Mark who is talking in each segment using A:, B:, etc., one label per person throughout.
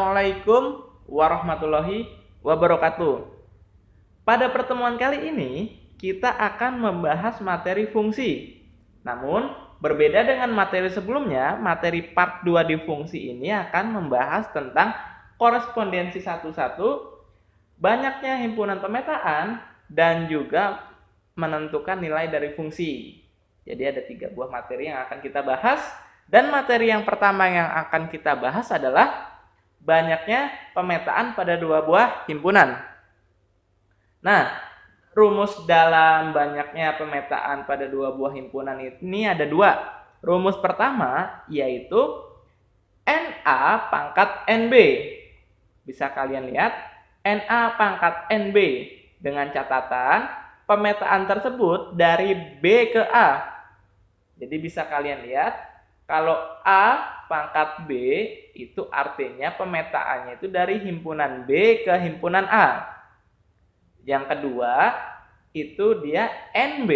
A: Assalamualaikum warahmatullahi wabarakatuh. Pada pertemuan kali ini, kita akan membahas materi fungsi. Namun, berbeda dengan materi sebelumnya, materi part 2 di fungsi ini akan membahas tentang korespondensi satu-satu, banyaknya himpunan pemetaan, dan juga menentukan nilai dari fungsi. Jadi ada 3 buah materi yang akan kita bahas, dan materi yang pertama yang akan kita bahas adalah banyaknya pemetaan pada 2 buah himpunan. Nah, rumus dalam banyaknya pemetaan pada 2 buah himpunan ini ada 2. Rumus pertama yaitu NA pangkat NB. Bisa kalian lihat, NA pangkat NB dengan catatan pemetaan tersebut dari B ke A. Jadi bisa kalian lihat, kalau A pangkat B itu artinya pemetaannya itu dari himpunan B ke himpunan A. Yang kedua, itu dia NB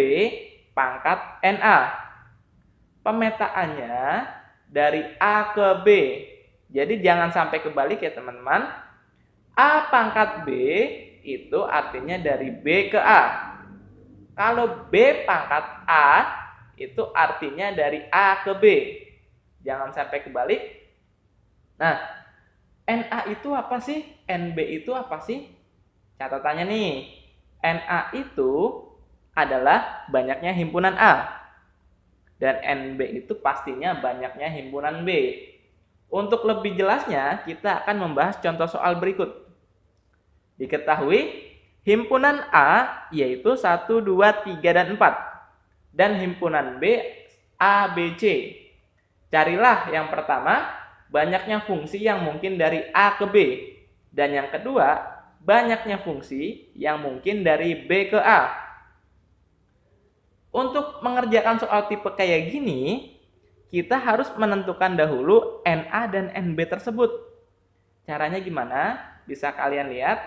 A: pangkat NA. Pemetaannya dari A ke B. Jadi jangan sampai kebalik ya teman-teman. A pangkat B itu artinya dari B ke A. Kalau B pangkat A itu artinya dari A ke B. Jangan sampai kebalik. Nah, NA itu apa sih? NB itu apa sih? Catatannya nih, NA itu adalah banyaknya himpunan A. Dan NB itu pastinya banyaknya himpunan B. Untuk lebih jelasnya, kita akan membahas contoh soal berikut. Diketahui, himpunan A yaitu 1, 2, 3, dan 4. Dan himpunan B, A, B, C. Carilah yang pertama, banyaknya fungsi yang mungkin dari A ke B. Dan yang kedua, banyaknya fungsi yang mungkin dari B ke A. Untuk mengerjakan soal tipe kayak gini, kita harus menentukan dahulu NA dan NB tersebut. Caranya gimana? Bisa kalian lihat.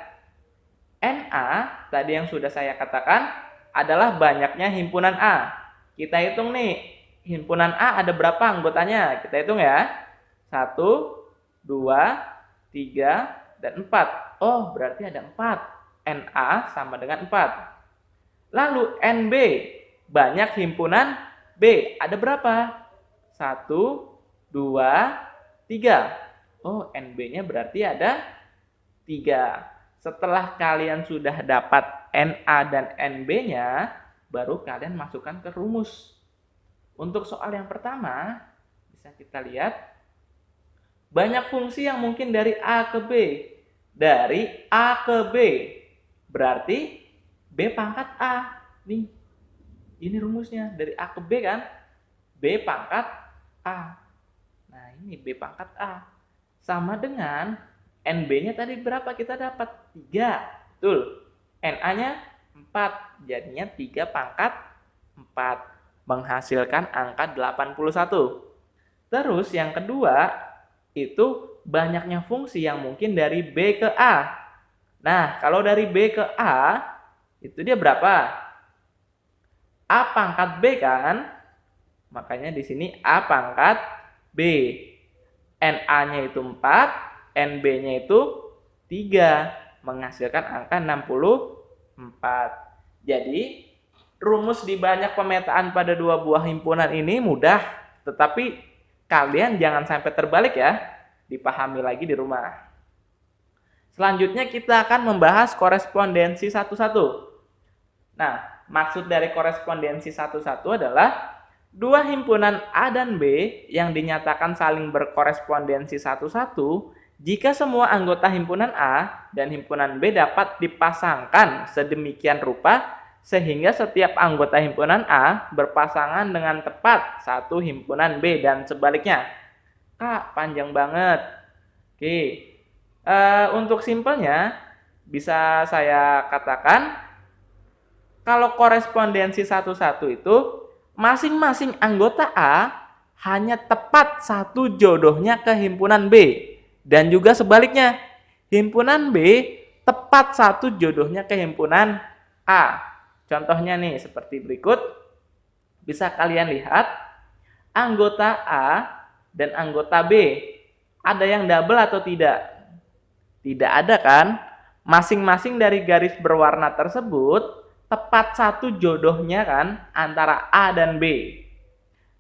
A: NA, tadi yang sudah saya katakan, adalah banyaknya himpunan A. Kita hitung nih. Himpunan A ada berapa anggotanya? Kita hitung ya. 1, 2, 3, dan 4. Oh, berarti ada 4. NA sama dengan 4. Lalu NB, banyak himpunan B. Ada berapa? 1, 2, 3. Oh, NB-nya berarti ada 3. Setelah kalian sudah dapat NA dan NB-nya, baru kalian masukkan ke rumus. Untuk soal yang pertama, bisa kita lihat, banyak fungsi yang mungkin dari A ke B. Dari A ke B, berarti B pangkat A. Nih, ini rumusnya, dari A ke B kan? B pangkat A. Nah, ini B pangkat A. Sama dengan NB-nya tadi berapa kita dapat? 3. Betul. NA-nya 4. Jadinya 3 pangkat 4. Menghasilkan angka 81. Terus yang kedua, itu banyaknya fungsi yang mungkin dari B ke A. Nah, kalau dari B ke A, itu dia berapa? A pangkat B kan? Makanya di sini A pangkat B. NA-nya itu 4, NB-nya itu 3. Menghasilkan angka 64. Jadi, rumus di banyak pemetaan pada 2 buah himpunan ini mudah, tetapi kalian jangan sampai terbalik ya. Dipahami lagi di rumah. Selanjutnya kita akan membahas korespondensi satu-satu. Nah, maksud dari korespondensi satu-satu adalah 2 himpunan A dan B yang dinyatakan saling berkorespondensi satu-satu jika semua anggota himpunan A dan himpunan B dapat dipasangkan sedemikian rupa sehingga setiap anggota himpunan A berpasangan dengan tepat satu himpunan B dan sebaliknya. Kak, panjang banget. Oke, untuk simpelnya bisa saya katakan kalau korespondensi satu-satu itu masing-masing anggota A hanya tepat satu jodohnya ke himpunan B dan juga sebaliknya. Himpunan B tepat satu jodohnya ke himpunan A. Contohnya nih seperti berikut. Bisa kalian lihat anggota A dan anggota B. Ada yang double atau tidak? Tidak ada kan? Masing-masing dari garis berwarna tersebut tepat satu jodohnya kan antara A dan B.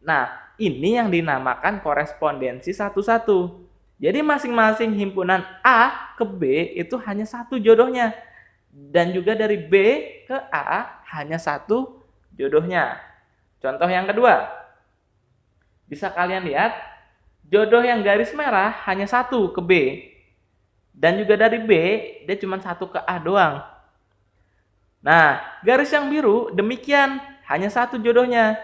A: Nah, ini yang dinamakan korespondensi satu-satu. Jadi masing-masing himpunan A ke B itu hanya satu jodohnya. Dan juga dari B ke A hanya satu jodohnya. Contoh yang kedua, bisa kalian lihat, jodoh yang garis merah hanya satu ke B. Dan juga dari B, dia cuma satu ke A doang. Nah, garis yang biru demikian, hanya satu jodohnya.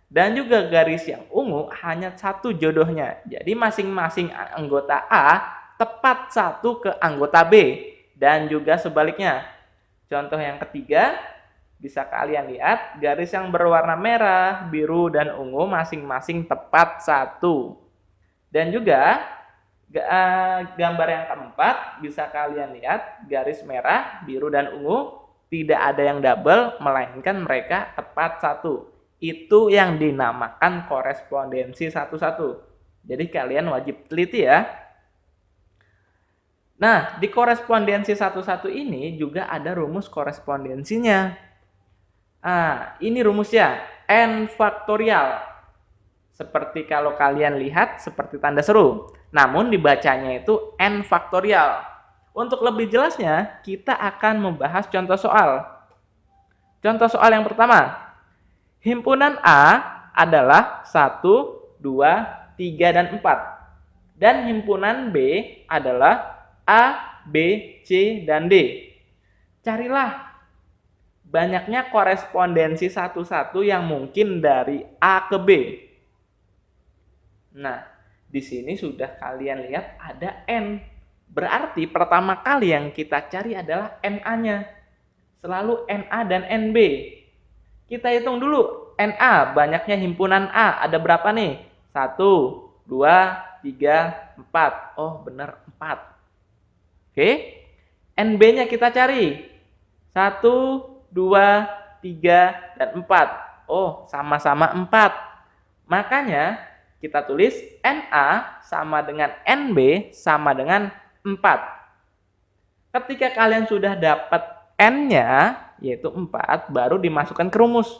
A: Dan juga garis yang ungu hanya satu jodohnya. Jadi masing-masing anggota A tepat satu ke anggota B. Dan juga sebaliknya. Contoh yang ketiga, bisa kalian lihat, garis yang berwarna merah, biru, dan ungu masing-masing tepat satu. Dan juga gambar yang keempat, bisa kalian lihat garis merah, biru, dan ungu tidak ada yang double, melainkan mereka tepat satu. Itu yang dinamakan korespondensi satu-satu. Jadi kalian wajib teliti ya. Nah, di korespondensi satu-satu ini juga ada rumus korespondensinya. Ini rumusnya, N faktorial. Seperti kalau kalian lihat, seperti tanda seru. Namun dibacanya itu N faktorial. Untuk lebih jelasnya, kita akan membahas contoh soal. Contoh soal yang pertama. Himpunan A adalah 1, 2, 3, dan 4. Dan himpunan B adalah A, B, C, dan D. Carilah banyaknya korespondensi satu-satu yang mungkin dari A ke B. Nah, di sini sudah kalian lihat ada N. Berarti pertama kali yang kita cari adalah NA-nya. Selalu NA dan NB. Kita hitung dulu. NA, banyaknya himpunan A. Ada berapa nih? 1, 2, 3, 4. Oh, benar 4. Oke. NB-nya kita cari. 1, 2, 3, dan 4. Oh, sama-sama 4. Makanya kita tulis NA sama dengan NB sama dengan 4. Ketika kalian sudah dapat N-nya, yaitu 4, baru dimasukkan ke rumus.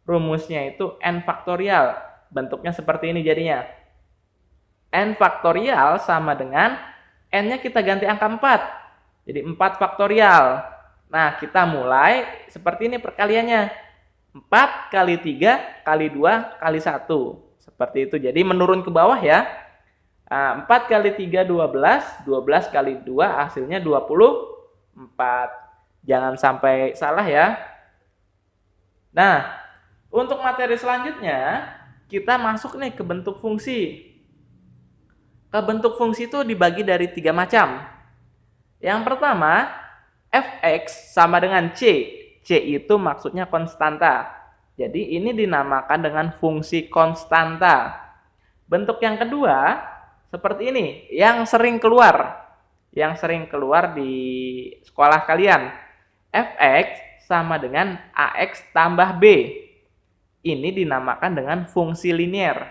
A: Rumusnya itu N faktorial. Bentuknya seperti ini jadinya. N faktorial sama dengan N-nya kita ganti angka 4. Jadi 4 faktorial. Nah, kita mulai seperti ini perkaliannya. 4 kali 3 kali 2 kali 1. Seperti itu. Jadi menurun ke bawah ya. 4 kali 3, 12. 12 kali 2 hasilnya 24. Jangan sampai salah ya. Nah, untuk materi selanjutnya, kita masuk nih ke bentuk fungsi. Ke bentuk fungsi itu dibagi dari 3 macam. Yang pertama, fx sama dengan c. C itu maksudnya konstanta. Jadi ini dinamakan dengan fungsi konstanta. Bentuk yang kedua seperti ini, yang sering keluar. Yang sering keluar di sekolah kalian. Fx sama dengan ax tambah b. Ini dinamakan dengan fungsi linier.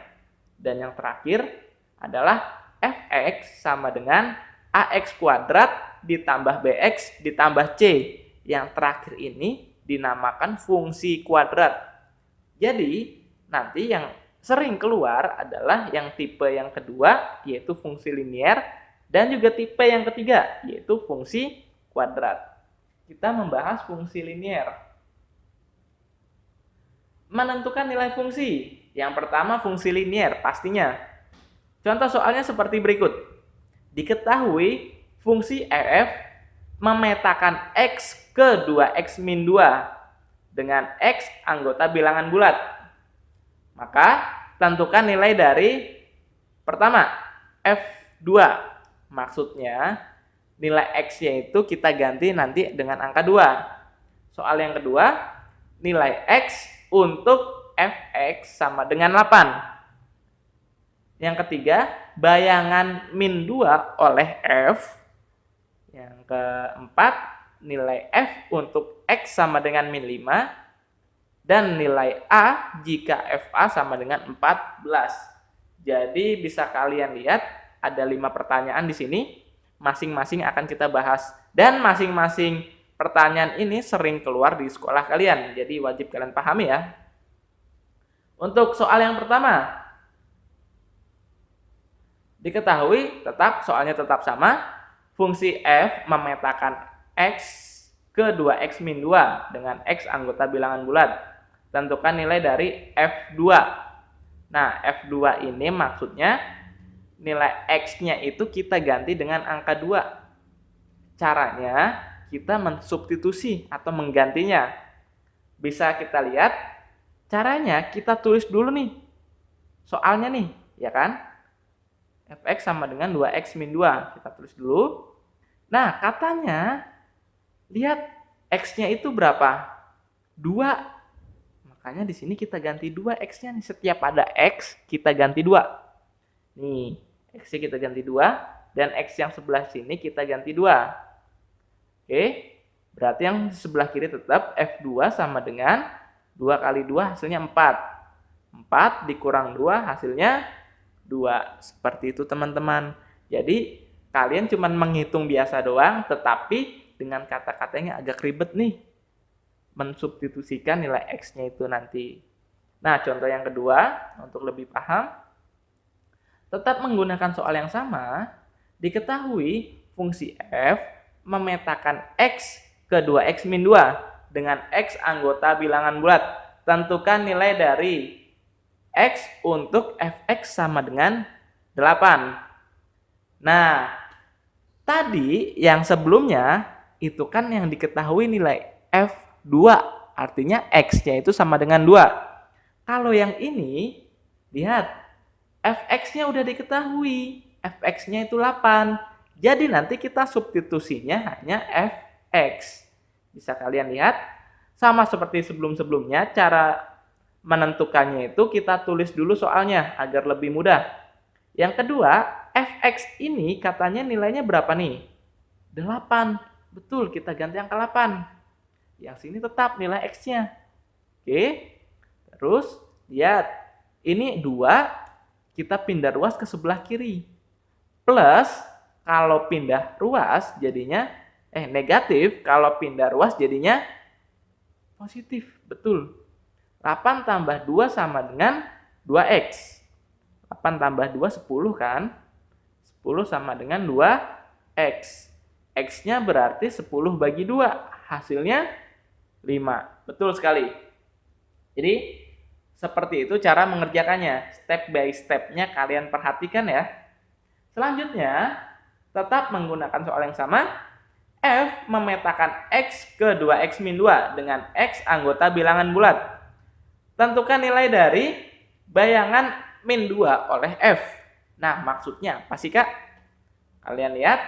A: Dan yang terakhir adalah fx sama dengan ax kuadrat ditambah bx ditambah c. Yang terakhir ini dinamakan fungsi kuadrat. Jadi, nanti yang sering keluar adalah yang tipe yang kedua, yaitu fungsi linier, dan juga tipe yang ketiga, yaitu fungsi kuadrat. Kita membahas fungsi linier. Menentukan nilai fungsi. Yang pertama, fungsi linier, pastinya. Contoh soalnya seperti berikut. Diketahui fungsi f memetakan x ke 2x min 2 dengan x anggota bilangan bulat. Maka tentukan nilai dari pertama F2. Maksudnya nilai x-nya itu kita ganti nanti dengan angka 2. Soal yang kedua, nilai x untuk fx sama dengan 8. Yang ketiga, bayangan min 2 oleh f. Yang keempat, nilai f untuk x sama dengan min 5. Dan nilai A jika FA sama dengan 14. Jadi bisa kalian lihat ada 5 pertanyaan di sini. masing-masing akan kita bahas. Dan masing-masing pertanyaan ini sering keluar di sekolah kalian, jadi wajib kalian pahami ya. Untuk soal yang pertama, diketahui soalnya tetap sama, fungsi f memetakan x ke 2x min 2 dengan x anggota bilangan bulat. Tentukan nilai dari f2. Nah, f2 ini maksudnya nilai x-nya itu kita ganti dengan angka 2. Caranya kita mensubstitusi atau menggantinya. Bisa kita lihat, caranya kita tulis dulu nih soalnya nih, ya kan? Fx sama dengan 2x min 2. Kita tulis dulu. Nah, katanya, lihat x-nya itu berapa? 2. Makanya di sini kita ganti 2 x-nya nih. Setiap ada x, kita ganti 2. Nih, x-nya kita ganti 2. Dan x yang sebelah sini kita ganti 2. Oke, berarti yang di sebelah kiri tetap f2 sama dengan 2 kali 2 hasilnya 4. 4 dikurang 2 hasilnya 2. Seperti itu teman-teman. Jadi kalian cuma menghitung biasa doang, tetapi dengan kata-katanya agak ribet nih. Mensubstitusikan nilai x-nya itu nanti. Nah, contoh yang kedua, untuk lebih paham, tetap menggunakan soal yang sama, diketahui fungsi f memetakan x ke 2x min 2 dengan x anggota bilangan bulat. Tentukan nilai dari x untuk fx sama dengan 8. Nah, tadi yang sebelumnya itu kan yang diketahui nilai f2, artinya x-nya itu sama dengan 2. Kalau yang ini, lihat, fx-nya udah diketahui, fx-nya itu 8. Jadi nanti kita substitusinya hanya fx. Bisa kalian lihat, sama seperti sebelum-sebelumnya, cara menentukannya itu kita tulis dulu soalnya agar lebih mudah. Yang kedua, fx ini katanya nilainya berapa nih? 8. Betul, kita ganti angka 8. Yang sini tetap nilai x-nya. Oke. Terus, lihat. Ini 2, kita pindah ruas ke sebelah kiri. Plus, kalau pindah ruas jadinya, negatif. Kalau pindah ruas jadinya positif. Betul. 8 tambah 2 sama dengan 2x. 8 tambah 2, 10 kan? 10 sama dengan 2x. X-nya berarti 10 bagi 2. Hasilnya 5. Betul sekali. Jadi, seperti itu cara mengerjakannya. Step by step-nya kalian perhatikan ya. Selanjutnya, tetap menggunakan soal yang sama. F memetakan x ke 2x min 2 dengan x anggota bilangan bulat. Tentukan nilai dari bayangan min 2 oleh f. Nah, maksudnya apa sih, Kak? Kalian lihat.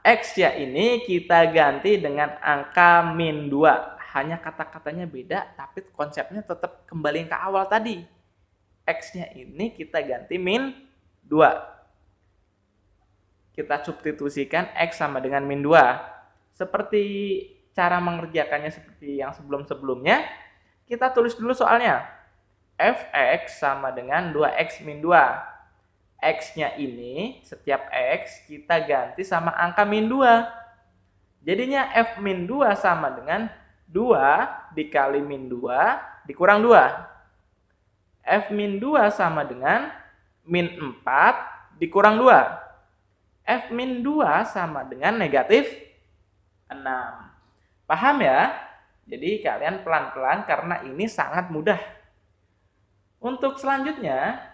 A: X-nya ini kita ganti dengan angka min 2. Hanya kata-katanya beda, tapi konsepnya tetap kembali ke awal tadi. X-nya ini kita ganti min 2. Kita substitusikan X sama dengan min 2. Seperti cara mengerjakannya seperti yang sebelum-sebelumnya, kita tulis dulu soalnya. Fx sama dengan 2x min 2. X-nya ini, setiap X kita ganti sama angka min 2. Jadinya F min 2 sama dengan 2 dikali min 2 dikurang 2. F min 2 sama dengan min 4 dikurang 2. F min 2 sama dengan negatif 6. Paham ya? Jadi kalian pelan-pelan karena ini sangat mudah. Untuk selanjutnya,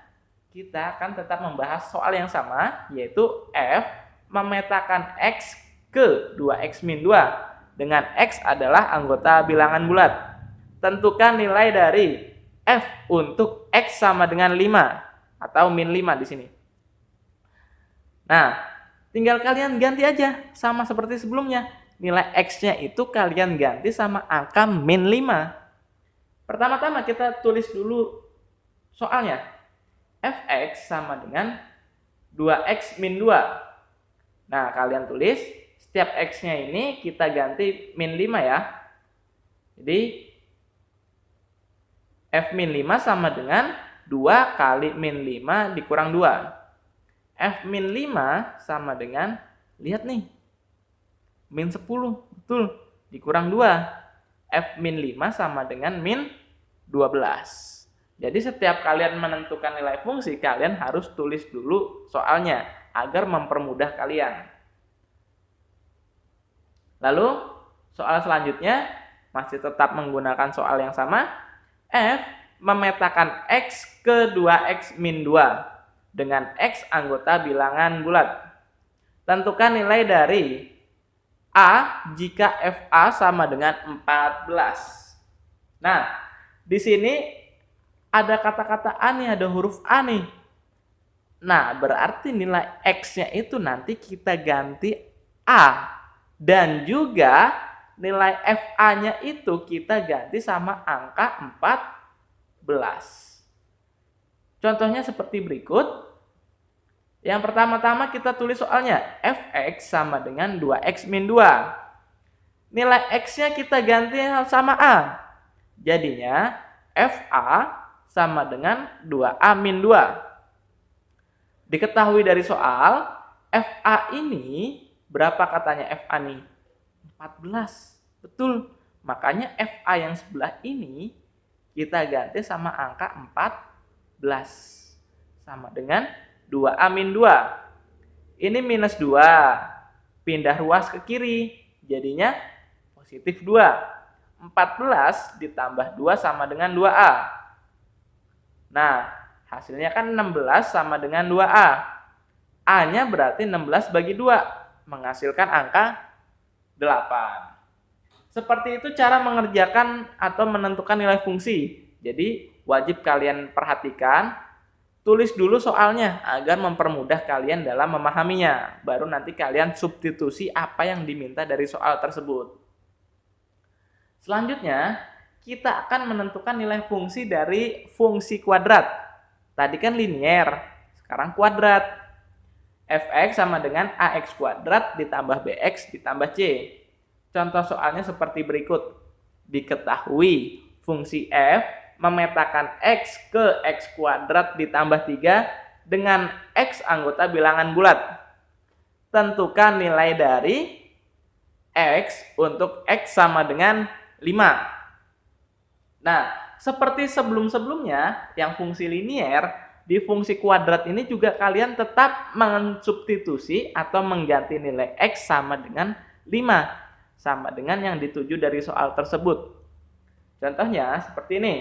A: kita akan tetap membahas soal yang sama, yaitu F memetakan X ke 2X min 2 dengan X adalah anggota bilangan bulat. Tentukan nilai dari F untuk X sama dengan 5 atau min 5 di sini. Nah, tinggal kalian ganti aja sama seperti sebelumnya. Nilai X-nya itu kalian ganti sama angka min 5. Pertama-tama kita tulis dulu soalnya. Fx sama dengan 2x min 2. Nah, kalian tulis setiap x-nya ini kita ganti min 5 ya. Jadi f min 5 sama dengan 2 kali min 5 dikurang 2. F min 5 sama dengan, lihat nih, min 10, betul, dikurang 2. F min 5 sama dengan min 12. Jadi setiap kalian menentukan nilai fungsi, kalian harus tulis dulu soalnya, agar mempermudah kalian. Lalu, soal selanjutnya, masih tetap menggunakan soal yang sama. F memetakan X ke 2X min 2 dengan X anggota bilangan bulat. Tentukan nilai dari A jika FA sama dengan 14. Nah, di sini ada kata-kata A nih, ada huruf A nih. Nah, berarti nilai X-nya itu nanti kita ganti A. Dan juga nilai FA-nya itu kita ganti sama angka 14. Contohnya seperti berikut. Yang pertama-tama kita tulis soalnya, Fx sama dengan 2x min 2. Nilai x-nya kita ganti sama A. Jadinya Fa sama dengan 2a min 2. Diketahui dari soal, Fa ini berapa katanya Fa nih? 14. Betul. Makanya Fa yang sebelah ini kita ganti sama angka 14. Sama dengan 2a min 2. Ini minus 2. Pindah ruas ke kiri. Jadinya positif 2. 14 ditambah 2 sama dengan 2a. Nah, hasilnya kan 16 sama dengan 2a. A-nya berarti 16 bagi 2. Menghasilkan angka 8. Seperti itu cara mengerjakan atau menentukan nilai fungsi. Jadi, wajib kalian perhatikan. Tulis dulu soalnya agar mempermudah kalian dalam memahaminya. Baru nanti kalian substitusi apa yang diminta dari soal tersebut. Selanjutnya, kita akan menentukan nilai fungsi dari fungsi kuadrat. Tadi kan linier, sekarang kuadrat. Fx sama dengan ax kuadrat ditambah bx ditambah c. Contoh soalnya seperti berikut. Diketahui fungsi f memetakan x ke x kuadrat ditambah 3 dengan x anggota bilangan bulat. Tentukan nilai dari x untuk x sama dengan 5. Nah, seperti sebelum-sebelumnya yang fungsi linier, di fungsi kuadrat ini juga kalian tetap mensubstitusi atau mengganti nilai x sama dengan 5. Sama dengan yang dituju dari soal tersebut. Contohnya seperti ini.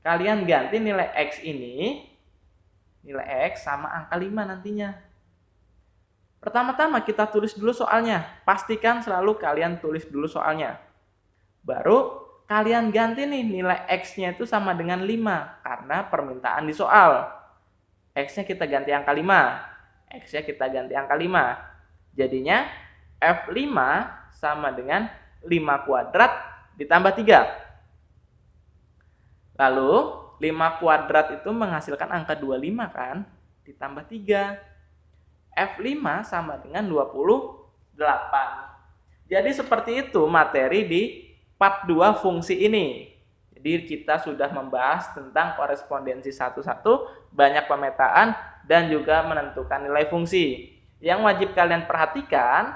A: Kalian ganti nilai X ini, nilai X sama angka 5 nantinya. Pertama-tama kita tulis dulu soalnya. Pastikan selalu kalian tulis dulu soalnya. Baru kalian ganti nih nilai X-nya itu sama dengan 5. Karena permintaan di soal. X-nya kita ganti angka 5. X-nya kita ganti angka 5. Jadinya F5 sama dengan 5 kuadrat ditambah 3. Lalu 5 kuadrat itu menghasilkan angka 25 kan? Ditambah 3. F5 sama dengan 28. Jadi seperti itu materi di part 2 fungsi ini. Jadi kita sudah membahas tentang korespondensi 1-1, banyak pemetaan, dan juga menentukan nilai fungsi. Yang wajib kalian perhatikan,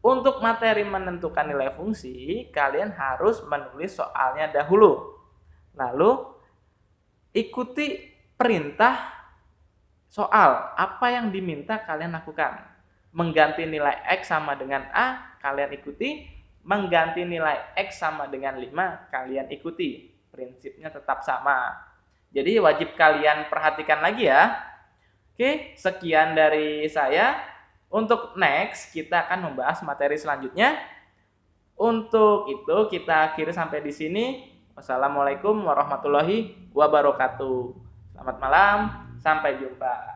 A: untuk materi menentukan nilai fungsi, kalian harus menulis soalnya dahulu. Lalu, ikuti perintah soal. Apa yang diminta kalian lakukan. Mengganti nilai X sama dengan A, kalian ikuti. Mengganti nilai X sama dengan 5, kalian ikuti. Prinsipnya tetap sama. Jadi wajib kalian perhatikan lagi ya. Oke, sekian dari saya. Untuk next, kita akan membahas materi selanjutnya. Untuk itu, kita akhiri sampai di sini. Wassalamualaikum warahmatullahi wabarakatuh. Selamat malam, sampai jumpa.